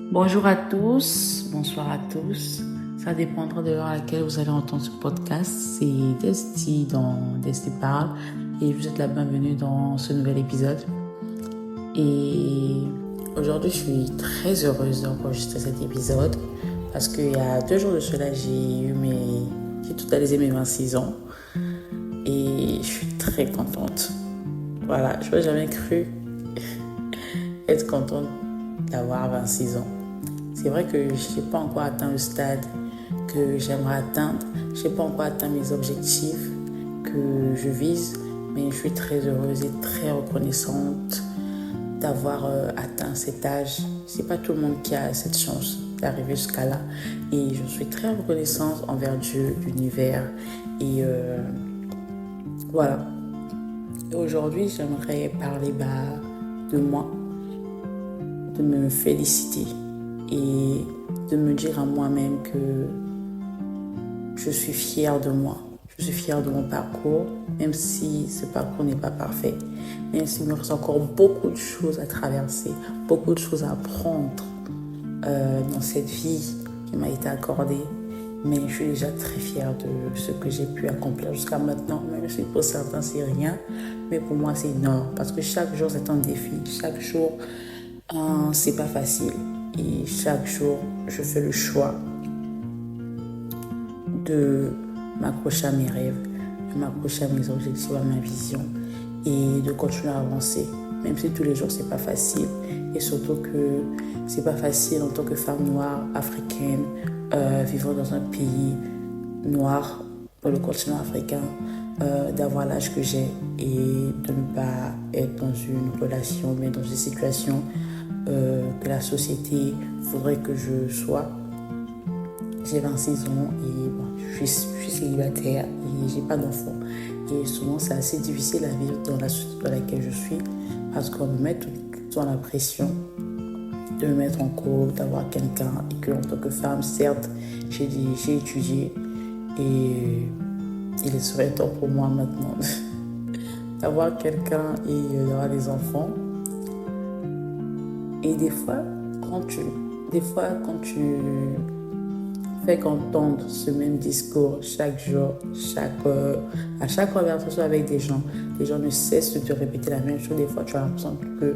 Bonjour à tous, bonsoir à tous. Ça dépendra de l'heure à laquelle vous allez entendre ce podcast. C'est Desti dans Desti Parle et vous êtes la bienvenue dans ce nouvel épisode. Et aujourd'hui, je suis très heureuse d'enregistrer cet épisode parce qu'il y a 2 jours de cela, j'ai totalisé mes 26 ans et je suis très contente. Voilà, je n'aurais jamais cru être contente d'avoir 26 ans. C'est vrai que je n'ai pas encore atteint le stade que j'aimerais atteindre. Je n'ai pas encore atteint mes objectifs que je vise, mais je suis très heureuse et très reconnaissante d'avoir atteint cet âge. Ce n'est pas tout le monde qui a cette chance d'arriver jusqu'à là. Et je suis très reconnaissante envers Dieu, l'univers. Et voilà. Et aujourd'hui, j'aimerais parler de moi, de me féliciter et de me dire à moi-même que je suis fière de moi. Je suis fière de mon parcours, même si ce parcours n'est pas parfait, même s'il me reste encore beaucoup de choses à traverser, beaucoup de choses à apprendre dans cette vie qui m'a été accordée. Mais je suis déjà très fière de ce que j'ai pu accomplir jusqu'à maintenant, même si pour certains c'est rien, mais pour moi c'est énorme, parce que chaque jour c'est un défi, chaque jour c'est pas facile. Et chaque jour, je fais le choix de m'accrocher à mes rêves, de m'accrocher à mes objectifs, à ma vision et de continuer à avancer. Même si tous les jours, c'est pas facile. Et surtout que c'est pas facile en tant que femme noire, africaine, vivant dans un pays noir, dans le continent africain, d'avoir l'âge que j'ai et de ne pas être dans une relation, mais dans une situation que la société voudrait que je sois. J'ai 26 ans et je suis célibataire et j'ai pas d'enfant. Et souvent, c'est assez difficile à vivre dans la société dans laquelle je suis parce qu'on me met tout le temps la pression de me mettre en couple, d'avoir quelqu'un et que en tant que femme, certes, j'ai étudié et il serait temps pour moi maintenant d'avoir quelqu'un et d'avoir des enfants. Et des fois, quand tu fais qu'entendre ce même discours chaque jour, à chaque conversation avec des gens ne cessent de te répéter la même chose. Des fois, tu as l'impression que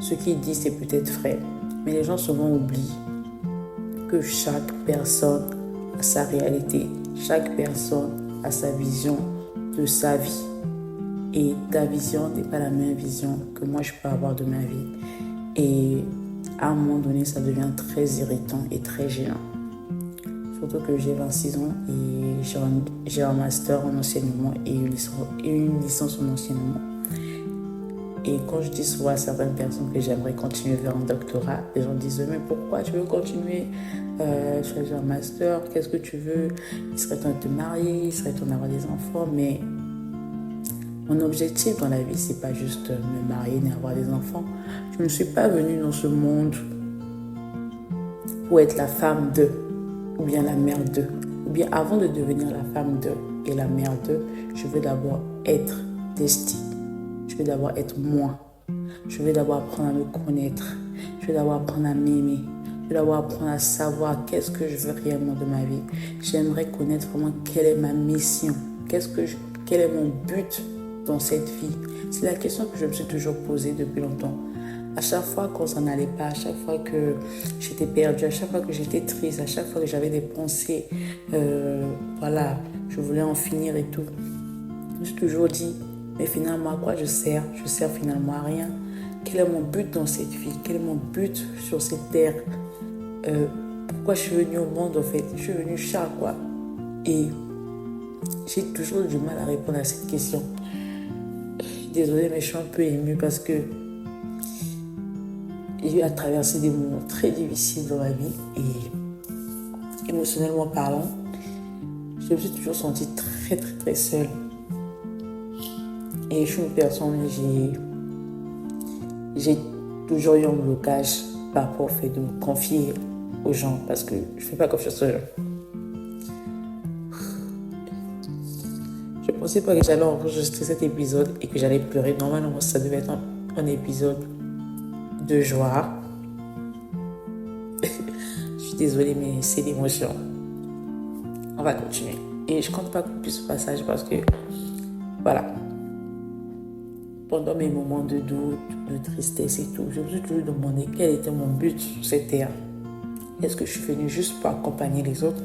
ce qu'ils disent, c'est peut-être vrai. Mais les gens souvent oublient que chaque personne a sa réalité. Chaque personne a sa vision de sa vie. Et ta vision n'est pas la même vision que moi je peux avoir de ma vie. Et à un moment donné, ça devient très irritant et très gênant. Surtout que j'ai 26 ans et j'ai un master en enseignement et une licence en enseignement. Et quand je dis souvent à certaines personnes que j'aimerais continuer vers un doctorat, les gens disent « Mais pourquoi tu veux continuer choisir un master? Qu'est-ce que tu veux? Il serait temps de te marier, il serait temps d'avoir des enfants. » Mais mon objectif dans la vie, c'est pas juste me marier ni avoir des enfants. Je ne suis pas venue dans ce monde pour être la femme d'eux, ou bien la mère d'eux. Ou bien avant de devenir la femme d'eux et la mère d'eux, je veux d'abord être Desti. Je veux d'abord être moi. Je veux d'abord apprendre à me connaître. Je veux d'abord apprendre à m'aimer. Je veux d'abord apprendre à savoir qu'est-ce que je veux réellement de ma vie. J'aimerais connaître vraiment quelle est ma mission. Quel est mon but dans cette vie? C'est la question que je me suis toujours posée depuis longtemps. À chaque fois quand ça n'allait pas, à chaque fois que j'étais perdue, à chaque fois que j'étais triste, à chaque fois que j'avais des pensées, je voulais en finir et tout. Je me suis toujours dit, mais finalement, à quoi je sers? Je sers finalement à rien. Quel est mon but dans cette vie? Quel est mon but sur cette terre? Pourquoi je suis venue au monde en fait? Je suis venue chat quoi. Et j'ai toujours du mal à répondre à cette question. Désolée, mais je suis un peu émue parce que j'ai eu à traverser des moments très difficiles dans ma vie et émotionnellement parlant, je me suis toujours sentie très très très seule. Et je suis une personne, j'ai toujours eu un blocage par rapport au fait de me confier aux gens parce que je ne fais pas confiance aux gens. Je ne pensais pas que j'allais enregistrer cet épisode et que j'allais pleurer. Normalement, ça devait être un épisode de joie. désolée, mais c'est l'émotion. On va continuer. Et je compte pas couper ce passage parce que, voilà, pendant mes moments de doute, de tristesse et tout, je me suis toujours demandé quel était mon but sur cette terre. Est-ce que je suis venue juste pour accompagner les autres?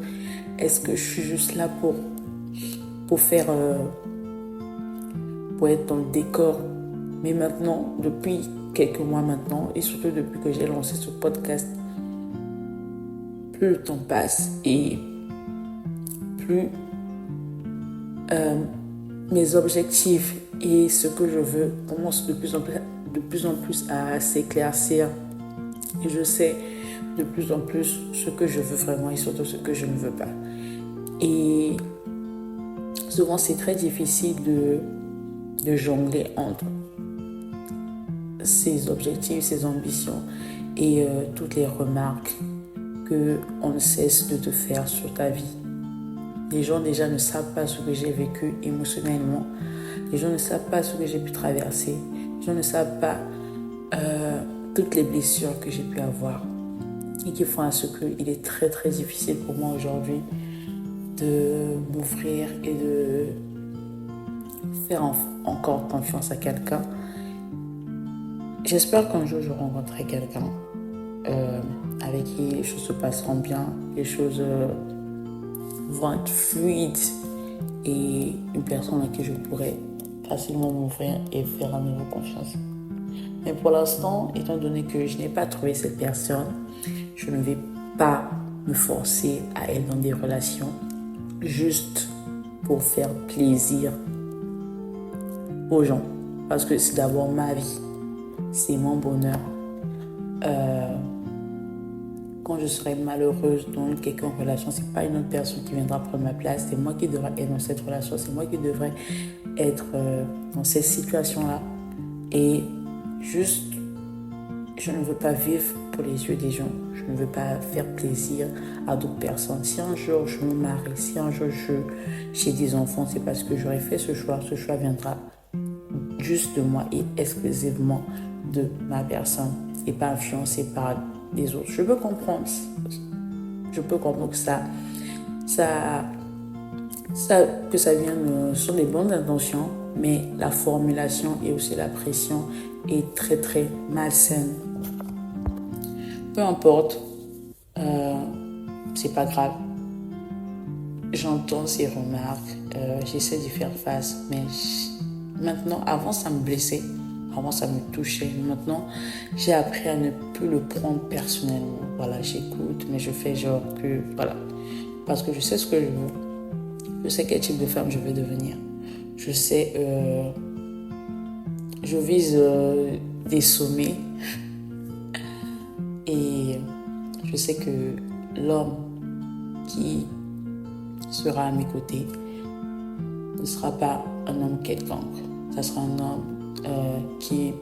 Est-ce que je suis juste là pour faire, pour être dans le décor? Mais maintenant, depuis quelques mois maintenant, et surtout depuis que j'ai lancé ce podcast, plus le temps passe et plus mes objectifs et ce que je veux commencent de plus en plus à s'éclaircir. Et je sais de plus en plus ce que je veux vraiment et surtout ce que je ne veux pas. Et souvent, c'est très difficile de jongler entre ses objectifs, ses ambitions et toutes les remarques qu'on ne cesse de te faire sur ta vie. Les gens déjà ne savent pas ce que j'ai vécu émotionnellement. Les gens ne savent pas ce que j'ai pu traverser. Les gens ne savent pas toutes les blessures que j'ai pu avoir. Et qui font à ce qu'il est très très difficile pour moi aujourd'hui de m'ouvrir et de faire encore confiance à quelqu'un. J'espère qu'un jour je rencontrerai quelqu'un avec qui les choses se passeront bien, les choses vont être fluides et une personne à qui je pourrais facilement m'ouvrir et faire à nouveau confiance. Mais pour l'instant, étant donné que je n'ai pas trouvé cette personne, je ne vais pas me forcer à être dans des relations juste pour faire plaisir aux gens. Parce que c'est d'abord ma vie, c'est mon bonheur. Quand je serai malheureuse dans quelconque relation, c'est pas une autre personne qui viendra prendre ma place, c'est moi qui devrais être dans cette relation, c'est moi qui devrais être dans cette situation-là. Et juste, je ne veux pas vivre pour les yeux des gens, je ne veux pas faire plaisir à d'autres personnes. Si un jour je me marie, si un jour j'ai des enfants, c'est parce que j'aurais fait ce choix viendra juste de moi et exclusivement de ma personne et pas influencé par les autres. Je peux comprendre que ça vient sur des bonnes intentions, mais la formulation et aussi la pression est très très malsaine. Peu importe, c'est pas grave. J'entends ces remarques, j'essaie d'y faire face, mais maintenant, avant ça me blessait, avant ça me touchait. Maintenant, j'ai appris à ne plus le prendre personnellement. Voilà, j'écoute, mais je fais genre que, voilà, parce que je sais ce que je veux. Je sais quel type de femme je veux devenir. Je sais, je vise des sommets et je sais que l'homme qui sera à mes côtés ne sera pas un homme quelconque. Ça sera un homme qui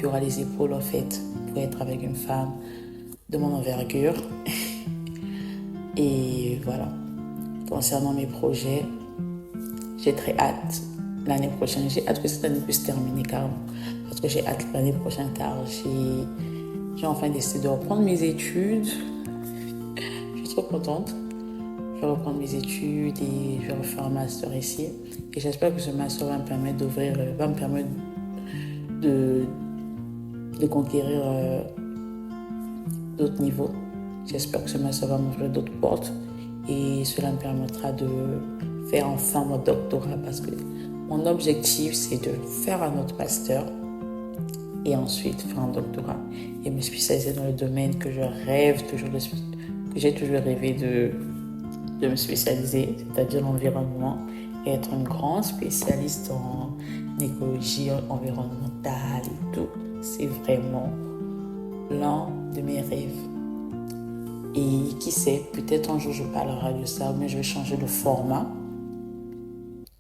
aura les épaules en fait pour être avec une femme de mon envergure. Et voilà. Concernant mes projets, j'ai très hâte l'année prochaine. J'ai hâte que cette année puisse terminer carrément. Parce que j'ai hâte l'année prochaine car j'ai enfin décidé de reprendre mes études. Je suis trop contente. Je vais reprendre mes études et je vais refaire un master ici. Et j'espère que ce master va me permettre de conquérir d'autres niveaux. J'espère que ce master va m'ouvrir d'autres portes et cela me permettra de faire enfin mon doctorat parce que mon objectif c'est de faire un autre master et ensuite faire un doctorat et me spécialiser dans le domaine que je rêve toujours que j'ai toujours rêvé de me spécialiser, c'est-à-dire l'environnement, et être une grande spécialiste en écologie environnementale et tout. C'est vraiment l'un de mes rêves. Et qui sait, peut-être un jour je parlerai de ça, mais je vais changer de format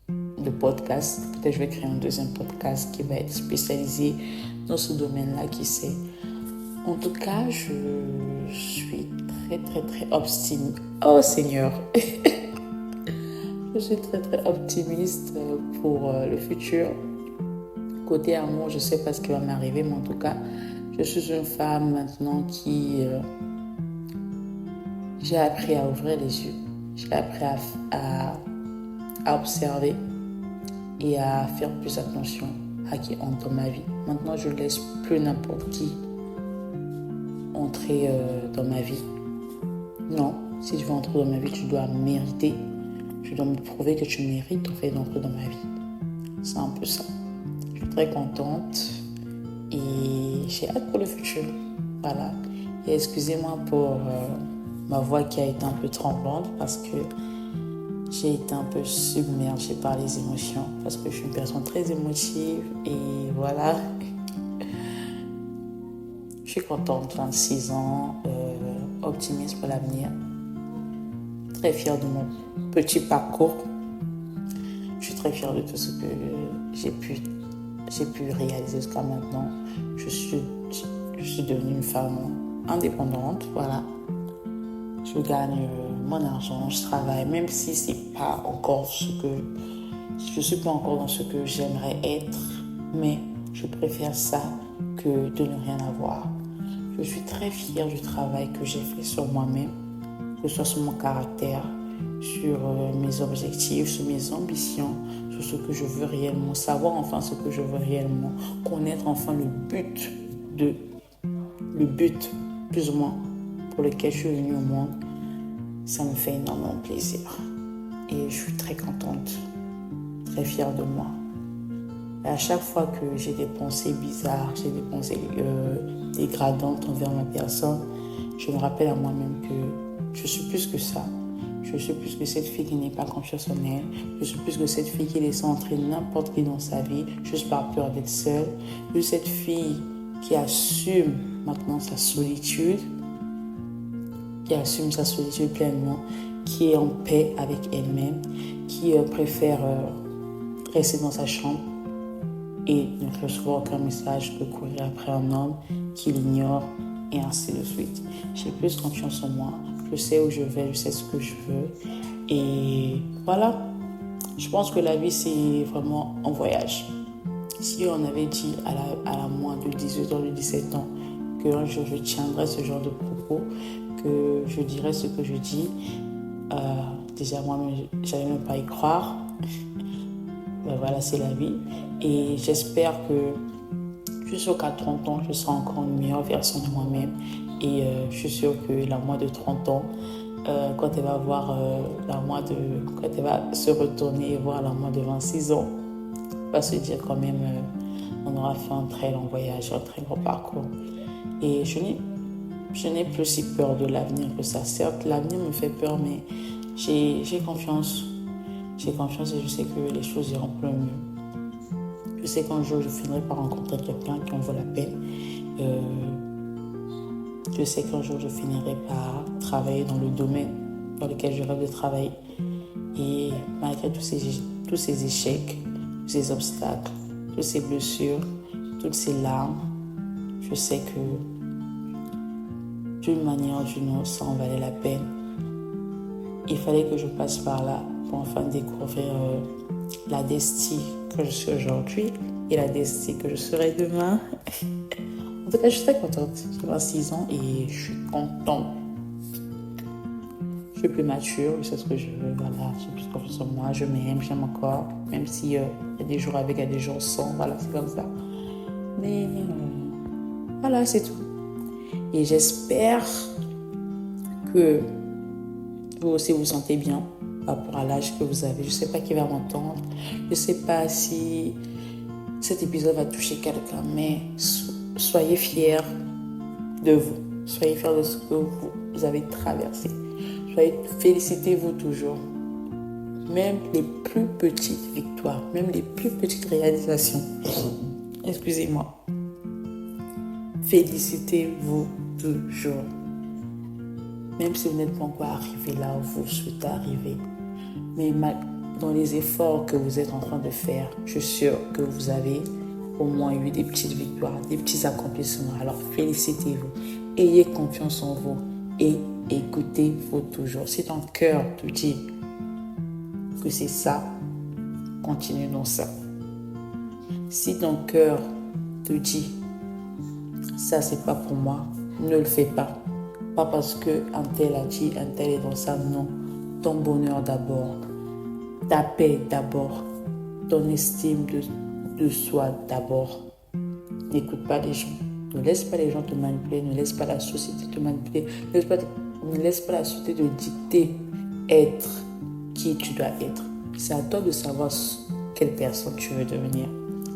de podcast. Peut-être je vais créer un deuxième podcast qui va être spécialisé dans ce domaine-là, qui sait. En tout cas, je suis très, très, très optimiste. Oh Seigneur! Je suis très, très optimiste pour le futur. Côté amour, je ne sais pas ce qui va m'arriver, mais en tout cas, je suis une femme maintenant qui J'ai appris à ouvrir les yeux. J'ai appris à observer et à faire plus attention à qui entre dans ma vie. Maintenant, je ne laisse plus n'importe qui entrer dans ma vie. Non, si tu veux entrer dans ma vie, tu dois mériter. Tu dois me prouver que tu mérites en fait d'entrer dans ma vie. C'est un peu ça. Je suis très contente et j'ai hâte pour le futur. Voilà. Et excusez-moi pour ma voix qui a été un peu tremblante parce que j'ai été un peu submergée par les émotions parce que je suis une personne très émotive et voilà. Je suis contente, 26 ans, optimiste pour l'avenir, très fière de mon petit parcours. Je suis très fière de tout ce que j'ai pu réaliser jusqu'à maintenant. Je suis devenue une femme indépendante, voilà. Je gagne mon argent, je travaille, même si c'est pas encore je suis pas encore dans ce que j'aimerais être, mais je préfère ça que de ne rien avoir. Je suis très fière du travail que j'ai fait sur moi-même, que ce soit sur mon caractère, sur mes objectifs, sur mes ambitions, sur ce que je veux réellement, savoir enfin ce que je veux réellement, connaître enfin le but plus ou moins pour lequel je suis venue au monde. Ça me fait énormément plaisir et je suis très contente, très fière de moi. Et à chaque fois que j'ai des pensées bizarres, j'ai des pensées dégradantes envers ma personne, je me rappelle à moi-même que je suis plus que ça. Je suis plus que cette fille qui n'est pas confiance en elle. Je suis plus que cette fille qui laisse entrer n'importe qui dans sa vie juste par peur d'être seule. Je suis cette fille qui assume maintenant sa solitude, pleinement, qui est en paix avec elle-même, qui préfère rester dans sa chambre et ne recevoir aucun message que courir après un homme qui l'ignore et ainsi de suite. J'ai plus confiance en moi, je sais où je vais, je sais ce que je veux et voilà. Je pense que la vie c'est vraiment un voyage. Si on avait dit à la moins de 18 ans, de 17 ans qu'un jour je tiendrais ce genre de propos, que je dirais ce que je dis, déjà moi-même j'allais même pas y croire. Ben voilà, c'est la vie et j'espère que jusqu'à 30 ans je serai encore une meilleure version de moi-même et je suis sûre que la moi de 30 ans quand elle va voir quand elle va se retourner et voir la moi de 26 ans, va se dire quand même on aura fait un très long voyage, un très grand parcours et je n'ai plus si peur de l'avenir que ça. Certes, l'avenir me fait peur, mais j'ai confiance. J'ai confiance et je sais que les choses iront pour le mieux. Je sais qu'un jour, je finirai par rencontrer quelqu'un qui en vaut la peine. Je sais qu'un jour, je finirai par travailler dans le domaine dans lequel je rêve de travailler. Et malgré tous ces échecs, tous ces obstacles, toutes ces blessures, toutes ces larmes, je sais que d'une manière ou d'une autre, ça en valait la peine. Il fallait que je passe par là pour enfin découvrir la destinée que je suis aujourd'hui et la destinée que je serai demain. En tout cas, je suis très contente. J'ai 26 ans et je suis contente. Je suis plus mature, je sais ce que je veux, voilà, j'ai plus confiance en moi, je m'aime, j'aime encore, même si y a des jours avec, il y a des jours sans, voilà, c'est comme ça. Mais voilà, c'est tout. Et j'espère que vous aussi vous sentez bien par rapport à l'âge que vous avez. Je ne sais pas qui va m'entendre. Je ne sais pas si cet épisode va toucher quelqu'un, mais soyez fiers de vous. Soyez fiers de ce que vous avez traversé. Félicitez-vous toujours. Même les plus petites victoires, même les plus petites réalisations. Excusez-moi. Félicitez-vous toujours. Même si vous n'êtes pas encore arrivé là où vous souhaitez arriver. Mais dans les efforts que vous êtes en train de faire, je suis sûre que vous avez au moins eu des petites victoires, des petits accomplissements. Alors félicitez-vous. Ayez confiance en vous et écoutez-vous toujours. Si ton cœur te dit que c'est ça, continue dans ça. Si ton cœur te dit ça c'est pas pour moi, ne le fais pas. Pas parce qu'un tel a dit, un tel est dans ça, non. Ton bonheur d'abord, ta paix d'abord, ton estime de soi d'abord. N'écoute pas les gens. Ne laisse pas les gens te manipuler, ne laisse pas la société te manipuler, ne laisse pas la société te dicter être qui tu dois être. C'est à toi de savoir quelle personne tu veux devenir.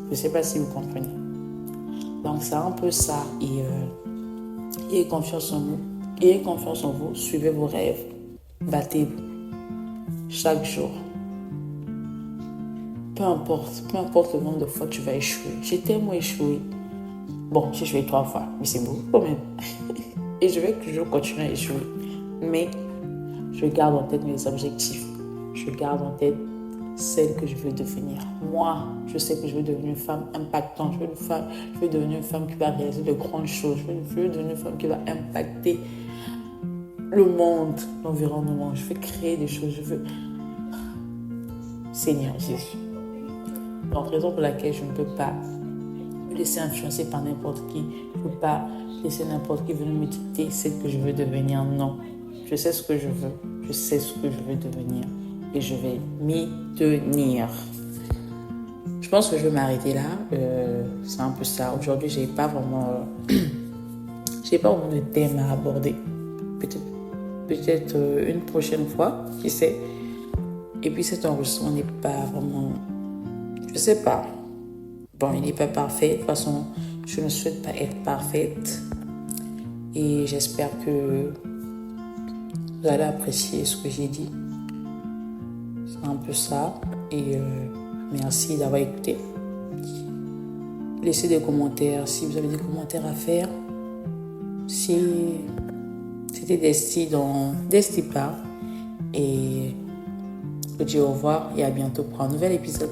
Je ne sais pas si vous comprenez. Donc c'est un peu ça. Et ayez confiance en vous. Ayez confiance en vous. Suivez vos rêves. Battez-vous. Chaque jour. Peu importe le nombre de fois que tu vas échouer. J'ai tellement échoué. Bon, j'ai échoué 3 fois, mais c'est beaucoup quand même. Et je vais toujours continuer à échouer. Mais je garde en tête mes objectifs. Je garde en tête celle que je veux devenir. Moi, je sais que je veux devenir une femme impactante. Je veux devenir une femme qui va réaliser de grandes choses. Je veux devenir une femme qui va impacter le monde, l'environnement. Je veux créer des choses. Je veux... Seigneur Jésus. Donc, raison pour laquelle je ne peux pas me laisser influencer par n'importe qui. Je ne peux pas laisser n'importe qui venir me dicter ce que je veux devenir. Non. Je sais ce que je veux. Je sais ce que je veux devenir. Et je vais m'y tenir. Je pense que je vais m'arrêter là. C'est un peu ça. Aujourd'hui, j'ai pas vraiment de thème à aborder. Peut-être une prochaine fois, qui sait. Et puis cet enregistrement n'est pas vraiment... Je sais pas. Bon, il n'est pas parfait. De toute façon, je ne souhaite pas être parfaite. Et j'espère que vous allez apprécier ce que j'ai dit. C'est un peu ça. Et merci d'avoir écouté. Laissez des commentaires si vous avez des commentaires à faire. Si c'était Desti dans Desti Parle. Et je vous dis au revoir et à bientôt pour un nouvel épisode.